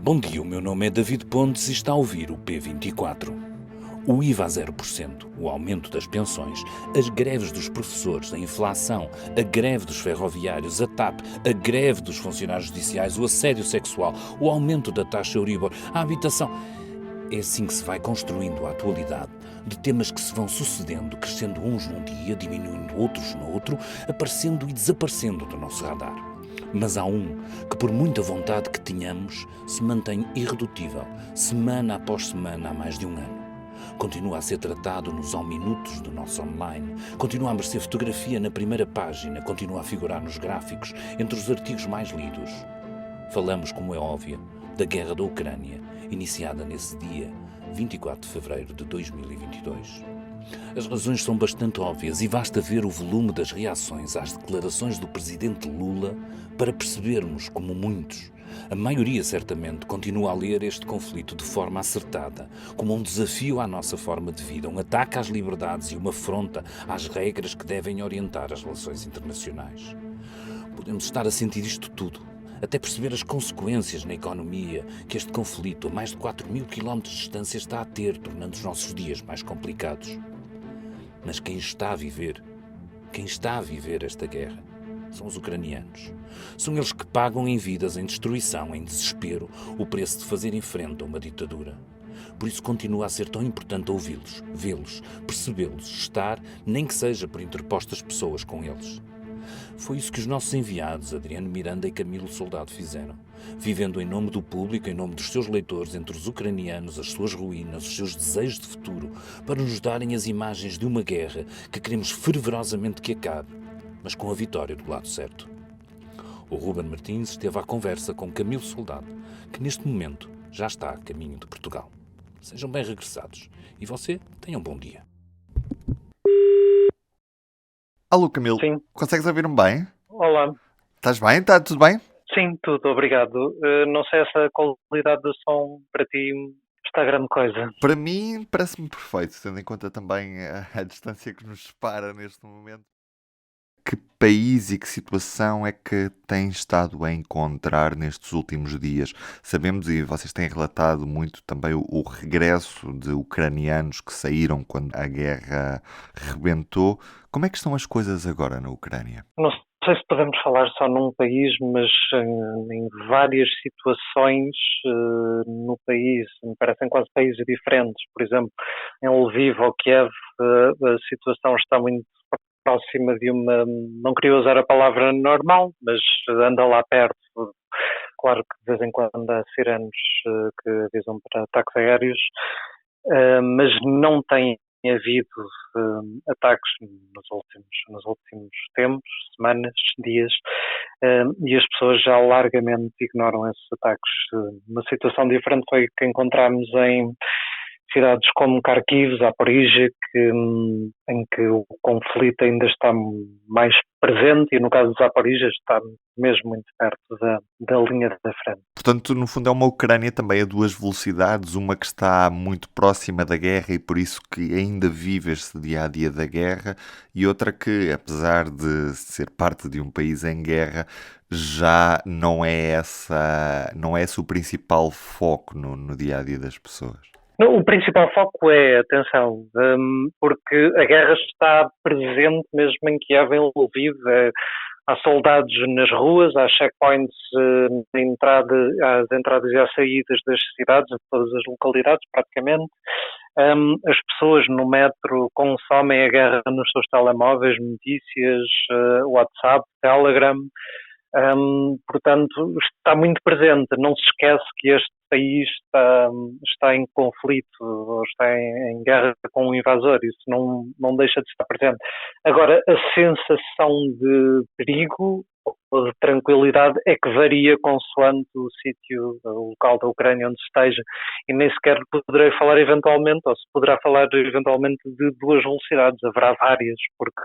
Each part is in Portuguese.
Bom dia, o meu nome é David Pontes e está a ouvir o P24. O IVA a 0%, o aumento das pensões, as greves dos professores, a inflação, a greve dos ferroviários, a TAP, a greve dos funcionários judiciais, o assédio sexual, o aumento da taxa Euribor, a habitação. É assim que se vai construindo a atualidade, de temas que se vão sucedendo, crescendo uns num dia, diminuindo outros no outro, aparecendo e desaparecendo do nosso radar. Mas há um que, por muita vontade que tenhamos, se mantém irredutível, semana após semana há mais de um ano. Continua a ser tratado nos ao-minutos do nosso online, continua a merecer fotografia na primeira página, continua a figurar nos gráficos, entre os artigos mais lidos. Falamos, como é óbvio, da guerra da Ucrânia, iniciada nesse dia, 24 de fevereiro de 2022. As razões são bastante óbvias e basta ver o volume das reações às declarações do presidente Lula para percebermos como muitos, a maioria certamente, continua a ler este conflito de forma acertada, como um desafio à nossa forma de vida, um ataque às liberdades e uma afronta às regras que devem orientar as relações internacionais. Podemos estar a sentir isto tudo, até perceber as consequências na economia que este conflito, a mais de 4.000 quilómetros de distância, está a ter, tornando os nossos dias mais complicados. Mas quem está a viver esta guerra, são os ucranianos. São eles que pagam em vidas, em destruição, em desespero, o preço de fazerem frente a uma ditadura. Por isso continua a ser tão importante ouvi-los, vê-los, percebê-los, estar, nem que seja por interpostas pessoas com eles. Foi isso que os nossos enviados, Adriano Miranda e Camilo Soldado, fizeram, vivendo em nome do público, em nome dos seus leitores, entre os ucranianos, as suas ruínas, os seus desejos de futuro, para nos darem as imagens de uma guerra que queremos fervorosamente que acabe, mas com a vitória do lado certo. O Ruben Martins esteve à conversa com Camilo Soldado, que neste momento já está a caminho de Portugal. Sejam bem regressados e você tenha um bom dia. Alô, Camilo. Sim. Consegues ouvir-me bem? Olá. Estás bem? Está tudo bem? Sim, tudo, obrigado. Não sei se a qualidade do som para ti está grande coisa. Para mim, parece-me perfeito, tendo em conta também a distância que nos separa neste momento. Que país e que situação é que tens estado a encontrar nestes últimos dias? Sabemos, e vocês têm relatado muito também o regresso de ucranianos que saíram quando a guerra rebentou. Como é que estão as coisas agora na Ucrânia? Não sei se podemos falar só num país, mas em várias situações no país, me parecem quase países diferentes. Por exemplo, em Lviv ou Kiev, a situação está muito próxima de uma, não queria usar a palavra normal, mas anda lá perto. Claro que de vez em quando há sirenes que avisam para ataques aéreos, mas não tem havido ataques nos últimos tempos, semanas, dias, e as pessoas já largamente ignoram esses ataques. Uma situação diferente foi que encontramos em cidades como Kharkiv, Zaporizhia, em que o conflito ainda está mais presente e no caso de Zaporizhia está mesmo muito perto da linha da frente. Portanto, no fundo é uma Ucrânia também a duas velocidades, uma que está muito próxima da guerra e por isso que ainda vive este dia-a-dia da guerra, e outra que, apesar de ser parte de um país em guerra, já não é esse o principal foco no dia-a-dia das pessoas. O principal foco é, atenção, porque a guerra está presente mesmo em Kiev, em Lviv. Há soldados nas ruas, há checkpoints às entradas e às saídas das cidades, de todas as localidades praticamente. As pessoas no metro consomem a guerra nos seus telemóveis, notícias, WhatsApp, Telegram. Portanto, está muito presente. Não se esquece que este país está em conflito ou está em guerra com um invasor. Isso não deixa de estar presente. Agora, a sensação de perigo ou de tranquilidade é que varia consoante o sítio, o local da Ucrânia onde se esteja, e nem sequer poderei falar eventualmente, ou se poderá falar eventualmente de duas velocidades. Haverá várias, porque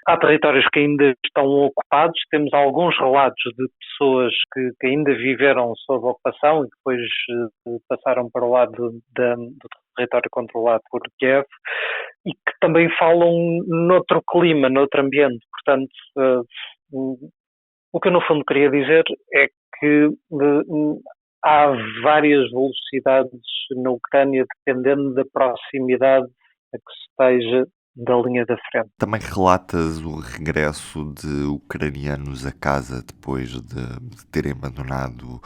há territórios que ainda estão ocupados. Temos alguns relatos de pessoas que ainda viveram sob ocupação e depois passaram para o lado do território controlado por Kiev, e que também falam noutro clima, noutro ambiente. Portanto, o que eu no fundo queria dizer é que há várias velocidades na Ucrânia, dependendo da proximidade a que se esteja da linha da frente. Também relatas o regresso de ucranianos a casa depois de terem abandonado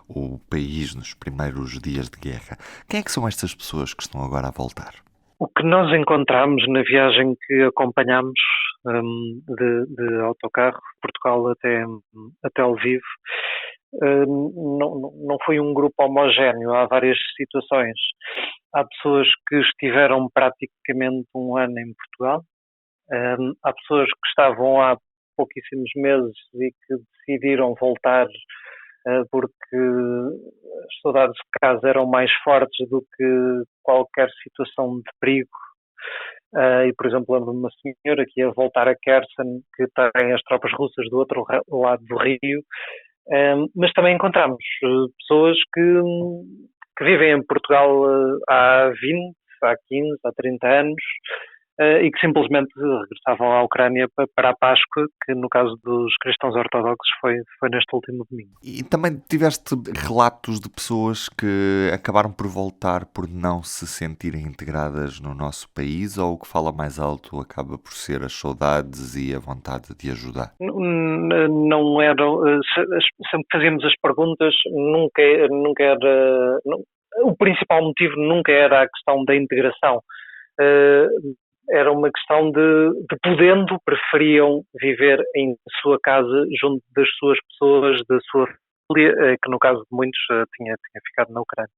o país nos primeiros dias de guerra. Quem é que são estas pessoas que estão agora a voltar? O que nós encontramos na viagem que acompanhamos de autocarro, de Portugal até Lviv, não foi um grupo homogéneo, há várias situações. Há pessoas que estiveram praticamente um ano em Portugal, há pessoas que estavam há pouquíssimos meses e que decidiram voltar porque as saudades de casa eram mais fortes do que qualquer situação de perigo. E, por exemplo, lembro-me de uma senhora que ia voltar a Kherson, que tem as tropas russas do outro lado do rio, mas também encontramos pessoas que vivem em Portugal há 20, há 15, há 30 anos, e que simplesmente regressavam à Ucrânia para a Páscoa, que no caso dos cristãos ortodoxos foi neste último domingo. E também tiveste relatos de pessoas que acabaram por voltar por não se sentirem integradas no nosso país, ou o que fala mais alto acaba por ser as saudades e a vontade de ajudar? Não era, sempre que fazíamos as perguntas, nunca era, o principal motivo nunca era a questão da integração. Era uma questão de podendo, preferiam viver em sua casa, junto das suas pessoas, da sua família, que no caso de muitos tinha ficado na Ucrânia.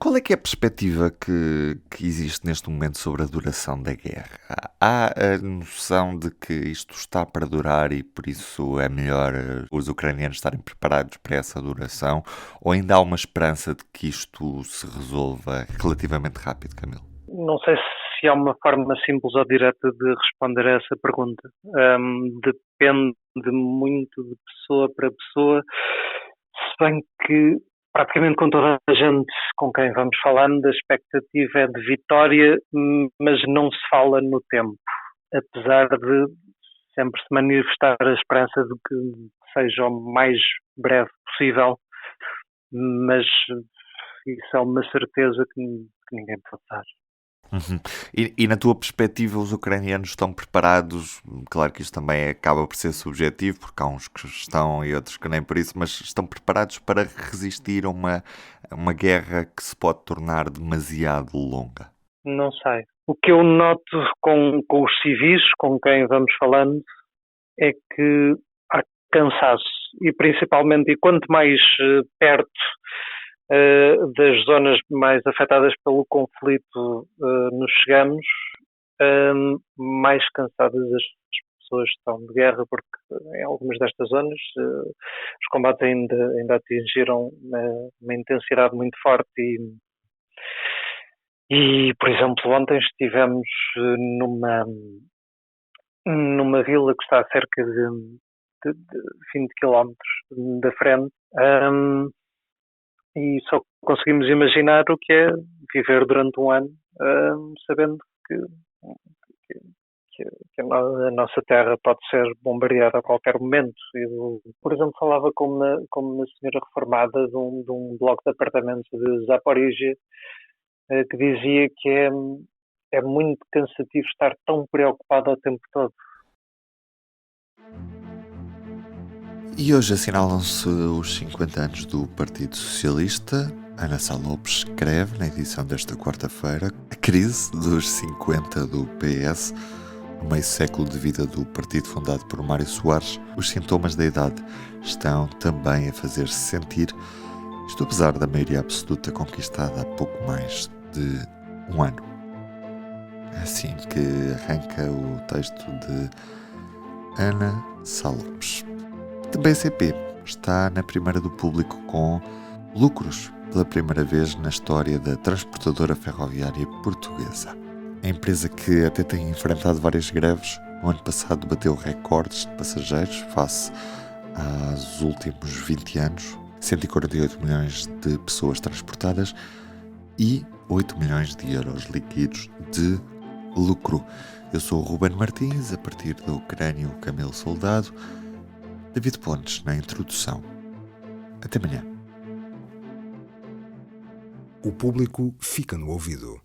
Qual é que é a perspectiva que existe neste momento sobre a duração da guerra? Há a noção de que isto está para durar e por isso é melhor os ucranianos estarem preparados para essa duração, ou ainda há uma esperança de que isto se resolva relativamente rápido, Camilo? Não sei se há uma forma simples ou direta de responder a essa pergunta. Depende muito de pessoa para pessoa, se bem que praticamente com toda a gente com quem vamos falando, a expectativa é de vitória, mas não se fala no tempo, apesar de sempre se manifestar a esperança de que seja o mais breve possível, mas isso é uma certeza que ninguém pode dar. Uhum. E na tua perspectiva, os ucranianos estão preparados? Claro que isto também acaba por ser subjetivo, porque há uns que estão e outros que nem por isso, mas estão preparados para resistir a uma guerra que se pode tornar demasiado longa? Não sei. O que eu noto com os civis com quem vamos falando é que há cansaço e principalmente, e quanto mais perto das zonas mais afetadas pelo conflito nos chegamos, mais cansadas as pessoas estão de guerra, porque em algumas destas zonas os combates ainda atingiram uma intensidade muito forte e, por exemplo, ontem estivemos numa vila que está a cerca de 20 km da frente, e só conseguimos imaginar o que é viver durante um ano sabendo que a nossa terra pode ser bombardeada a qualquer momento. Eu, por exemplo, falava com uma senhora reformada de um bloco de apartamentos de Zaporizhia, que dizia que é muito cansativo estar tão preocupado o tempo todo. E hoje assinalam-se os 50 anos do Partido Socialista. Ana Sá Lopes escreve, na edição desta quarta-feira, a crise dos 50 do PS, no meio século de vida do partido fundado por Mário Soares. Os sintomas da idade estão também a fazer-se sentir, isto apesar da maioria absoluta conquistada há pouco mais de um ano. É assim que arranca o texto de Ana Sá Lopes. A BCP está na primeira do público com lucros pela primeira vez na história da transportadora ferroviária portuguesa. A empresa, que até tem enfrentado várias greves, no ano passado bateu recordes de passageiros face aos últimos 20 anos, 148 milhões de pessoas transportadas e 8 milhões de euros líquidos de lucro. Eu sou o Ruben Martins, a partir da Ucrânia o Camilo Soldado, David Pontes na introdução. Até amanhã. O público fica no ouvido.